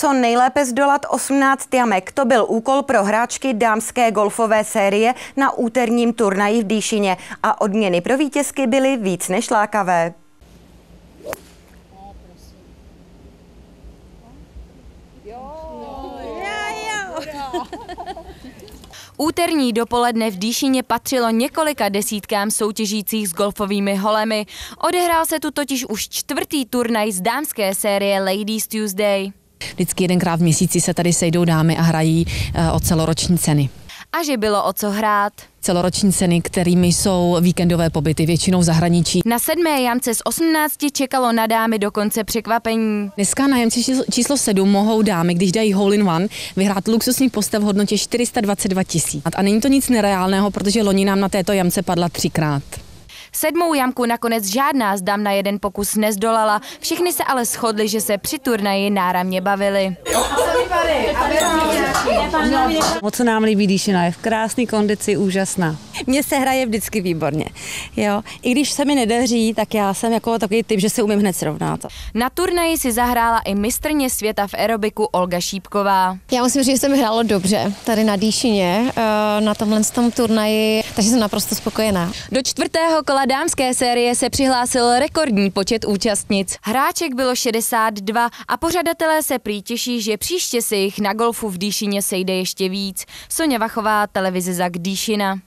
co nejlépe zdolat 18 jamek. To byl úkol pro hráčky dámské golfové série na úterním turnaji v Dýšině a odměny pro vítězky byly víc než lákavé. Úterní dopoledne v Dýšině patřilo několika desítkám soutěžících s golfovými holemi. Odehrál se tu totiž už 4. turnaj z dámské série Ladies Tuesday. Vždycky jedenkrát v měsíci se tady sejdou dámy a hrají o celoroční ceny. A že bylo o co hrát. Celoroční ceny, kterými jsou víkendové pobyty, většinou v zahraničí. Na 7. jamce z 18 čekalo na dámy dokonce překvapení. Dneska na jamci číslo 7 mohou dámy, když dají hole in one, vyhrát luxusní postav v hodnotě 422 000. A není to nic nereálného, protože loni nám na této jamce padla 3krát. 7. jamku nakonec žádná z dam na jeden pokus nezdolala. Všichni se ale shodli, že se při turnaji náramně bavili. Moc se nám líbí Dýšina, je v krásné kondici, úžasná. Mně se hraje vždycky výborně. Jo. I když se mi nedaří, tak já jsem jako takový typ, že se umím hned srovnat. Na turnaji si zahrála i mistryně světa v aerobiku Olga Šípková. Já musím říct, že se mi hrálo dobře tady na Dýšině, na tomhle turnaji, takže jsem naprosto spokojená. Do 4. kola dámské série se přihlásil rekordní počet účastnic. Hráček bylo 62 a pořadatelé se prý těší, že příště se jich na golfu v Dýšině sejde ještě víc. Soňa Vachová, televize ZAK Dýšina.